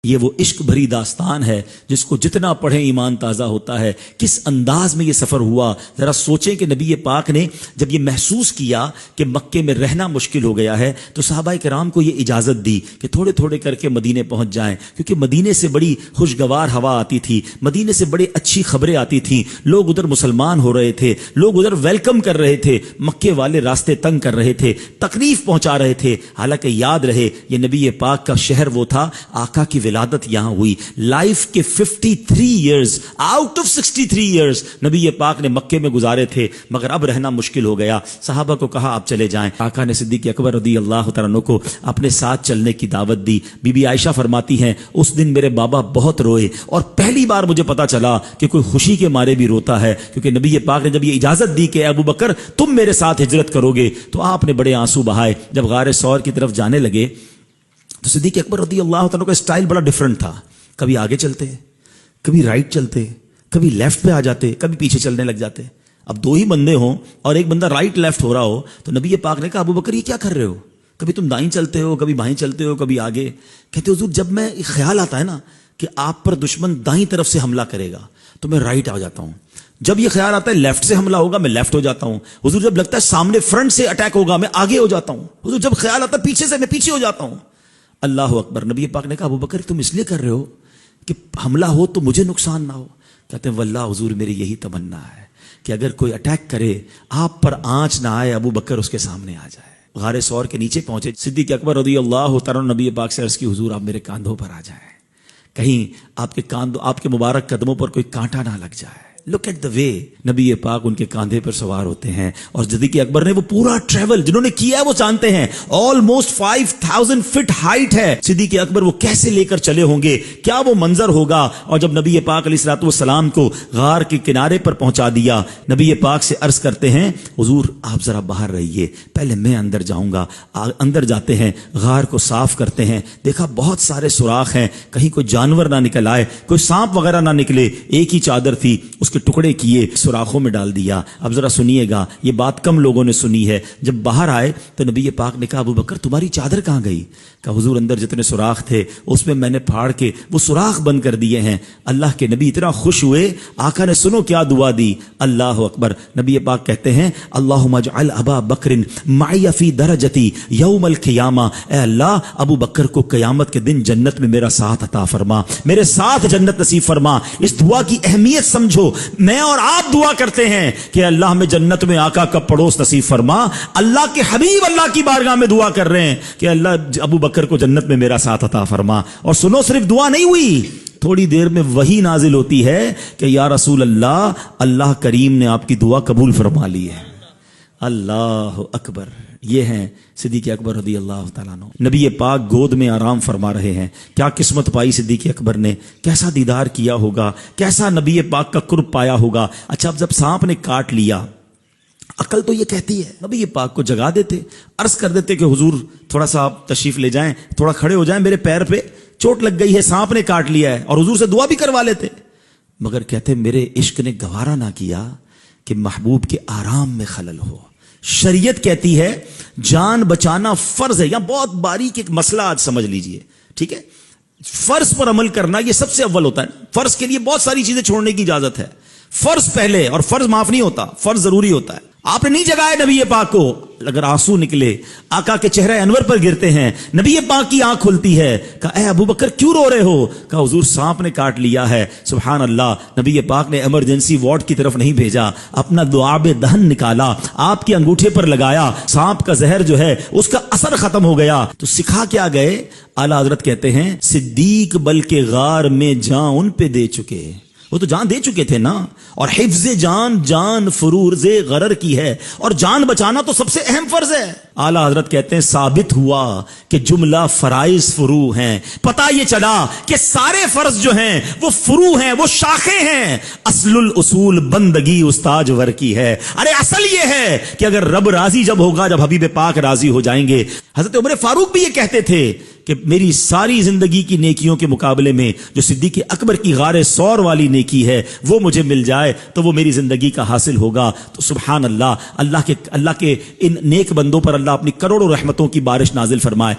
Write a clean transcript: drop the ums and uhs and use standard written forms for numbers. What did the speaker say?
یہ وہ عشق بھری داستان ہے جس کو جتنا پڑھیں ایمان تازہ ہوتا ہے. کس انداز میں یہ سفر ہوا ذرا سوچیں کہ نبی پاک نے جب یہ محسوس کیا کہ مکے میں رہنا مشکل ہو گیا ہے تو صحابہ کرام کو یہ اجازت دی کہ تھوڑے تھوڑے کر کے مدینے پہنچ جائیں, کیونکہ مدینے سے بڑی خوشگوار ہوا آتی تھی, مدینے سے بڑی اچھی خبریں آتی تھیں, لوگ ادھر مسلمان ہو رہے تھے, لوگ ادھر ویلکم کر رہے تھے, مکے والے راستے تنگ کر رہے تھے, تکلیف پہنچا رہے تھے. حالانکہ یاد رہے یہ نبی پاک کا شہر وہ تھا, آقا کی ولادت یہاں ہوئی. لائف کے 53 ایئرز آؤٹ آف 63 ایئرز نبی پاک نے مکے میں گزارے تھے, مگر اب رہنا مشکل ہو گیا. صحابہ کو کہا آپ چلے جائیں. آقا نے صدیق اکبر رضی اللہ تعالیٰ عنہ کو اپنے ساتھ چلنے کی دعوت دی. بی بی عائشہ فرماتی ہیں اس دن میرے بابا بہت روئے اور پہلی بار مجھے پتا چلا کہ کوئی خوشی کے مارے بھی روتا ہے, کیونکہ نبی پاک نے جب یہ اجازت دی کہ ابو بکر تم میرے ساتھ ہجرت کرو گے تو آپ نے بڑے آنسو بہائے. جب غار ثور کی طرف جانے لگے تو صدیق اکبر رضی اللہ تعالیٰ کا اسٹائل بڑا ڈیفرنٹ تھا. کبھی آگے چلتے, کبھی رائٹ چلتے, کبھی لیفٹ پہ آ جاتے, کبھی پیچھے چلنے لگ جاتے. اب دو ہی بندے ہوں اور ایک بندہ رائٹ لیفٹ ہو رہا ہو تو نبی پاک نے کہا ابو بکر یہ کیا کر رہے ہو, کبھی تم دائیں چلتے ہو, کبھی بائیں چلتے ہو, کبھی آگے. کہتے حضور جب میں خیال آتا ہے نا کہ آپ پر دشمن دائیں طرف سے حملہ کرے گا تو میں رائٹ آ جاتا ہوں, جب یہ خیال آتا ہے لیفٹ سے حملہ ہوگا میں لیفٹ ہو جاتا ہوں. حضور جب لگتا ہے سامنے فرنٹ سے اٹیک ہوگا میں آگے ہو جاتا ہوں. حضور جب خیال آتا ہے پیچھے سے میں پیچھے ہو جاتا ہوں. اللہ اکبر. نبی پاک نے کہا ابو بکر تم اس لیے کر رہے ہو کہ حملہ ہو تو مجھے نقصان نہ ہو. کہتے ہیں واللہ حضور میری یہی تمنا ہے کہ اگر کوئی اٹیک کرے آپ پر آنچ نہ آئے, ابو بکر اس کے سامنے آ جائے. غار ثور کے نیچے پہنچے. صدیق اکبر رضی اللہ تعالیٰ نبی پاک سے عرض کی حضور آپ میرے کاندھوں پر آ جائیں, کہیں آپ کے مبارک قدموں پر کوئی کانٹا نہ لگ جائے. لک ایٹ دا وے نبی پاک ان کے کاندھے پر سوار ہوتے ہیں. اور صدیق اکبر نے وہ پورا ٹریول جنہوں نے کیا ہے وہ جانتے ہیں, آلموسٹ 5000 فٹ ہائٹ ہے. صدیق اکبر وہ کیسے لے کر چلے ہوں گے, کیا وہ منظر ہوگا. اور جب نبی پاک علیہ الصلوۃ والسلام کو غار کے کنارے پر پہنچا دیا, نبی پاک سے عرض کرتے ہیں حضور آپ ذرا باہر رہیے, پہلے میں اندر جاؤں گا. اندر جاتے ہیں, غار کو صاف کرتے ہیں, دیکھا بہت سارے سوراخ ہیں, کہیں کوئی جانور نہ نکل آئے, کوئی سانپ وغیرہ نہ نکلے. ایک ہی چادر تھی, اس کے ٹکڑے کیے, سوراخوں میں ڈال دیا. اب ذرا سنیے گا, یہ بات کم لوگوں نے سنی ہے. جب باہر آئے تو نبی پاک نے کہا ابو بکر تمہاری چادر کہاں گئی. کہا حضور اندر جتنے سوراخ تھے اس میں میں نے پھاڑ کے وہ سوراخ بند کر دیے ہیں. اللہ کے نبی اتنا خوش ہوئے, آقا نے سنو کیا دعا دی. اللہ اکبر. نبی پاک کہتے ہیں اللہم اجعل ابا بکر معی فی درجتی یوم القیامہ, اے اللہ ابو بکر کو قیامت کے دن جنت میں میرا ساتھ عطا فرما, میرے ساتھ جنت نصیب فرما. اس دعا کی اہمیت سمجھو. میں اور آپ دعا کرتے ہیں کہ اللہ ہمیں جنت میں آقا کا پڑوس نصیب فرما. اللہ کے حبیب اللہ کی بارگاہ میں دعا کر رہے ہیں کہ اللہ ابو بکر کو جنت میں میرا ساتھ عطا فرما. اور سنو صرف دعا نہیں ہوئی, تھوڑی دیر میں وحی نازل ہوتی ہے کہ یا رسول اللہ, اللہ کریم نے آپ کی دعا قبول فرما لی ہے. اللہ اکبر. یہ ہیں صدیق اکبر رضی اللہ تعالیٰ عنہ. نبی پاک گود میں آرام فرما رہے ہیں. کیا قسمت پائی صدیق اکبر نے, کیسا دیدار کیا ہوگا, کیسا نبی پاک کا قرب پایا ہوگا. اچھا اب جب سانپ نے کاٹ لیا, عقل تو یہ کہتی ہے نبی پاک کو جگا دیتے, عرض کر دیتے کہ حضور تھوڑا سا آپ تشریف لے جائیں, تھوڑا کھڑے ہو جائیں, میرے پیر پہ چوٹ لگ گئی ہے, سانپ نے کاٹ لیا ہے, اور حضور سے دعا بھی کروا لیتے. مگر کہتے میرے عشق نے گوارا نہ کیا کہ محبوب کے آرام میں خلل ہو. شریعت کہتی ہے جان بچانا فرض ہے. یا بہت باریک ایک مسئلہ آج سمجھ لیجئے, ٹھیک ہے. فرض پر عمل کرنا یہ سب سے اول ہوتا ہے. فرض کے لیے بہت ساری چیزیں چھوڑنے کی اجازت ہے. فرض پہلے, اور فرض معاف نہیں ہوتا, فرض ضروری ہوتا ہے. آپ نے نہیں جگایا نبی پاک کو, اگر آنسو نکلے آقا کے چہرے انور پر گرتے ہیں, نبی پاک کی آنکھ کھلتی ہے. کہا اے ابو بکر کیوں رو رہے ہو. کہا حضور سانپ نے کاٹ لیا ہے. سبحان اللہ. نبی پاک نے ایمرجنسی وارڈ کی طرف نہیں بھیجا, اپنا دعاب دہن نکالا, آپ کے انگوٹھے پر لگایا, سانپ کا زہر جو ہے اس کا اثر ختم ہو گیا. تو سکھا کیا گئے. اعلیٰ حضرت کہتے ہیں صدیق بلکہ غار میں جان ان پہ دے چکے, وہ تو جان دے چکے تھے نا. اور حفظ جان فروز غرر کی ہے, اور جان بچانا تو سب سے اہم فرض ہے. اعلیٰ حضرت کہتے ہیں ثابت ہوا کہ جملہ فرائض فرو ہیں. پتہ یہ چلا کہ سارے فرض جو ہیں وہ فرو ہیں, وہ شاخیں ہیں. اصل الاصول بندگی استاج ور کی ہے. ارے اصل یہ ہے کہ اگر رب راضی جب ہوگا, جب حبیب پاک راضی ہو جائیں گے. حضرت عمر فاروق بھی یہ کہتے تھے کہ میری ساری زندگی کی نیکیوں کے مقابلے میں جو صدیق اکبر کی غار ثور والی نیکی ہے وہ مجھے مل جائے تو وہ میری زندگی کا حاصل ہوگا. تو سبحان اللہ, اللہ کے ان نیک بندوں پر اللہ اپنی کروڑوں رحمتوں کی بارش نازل فرمائے.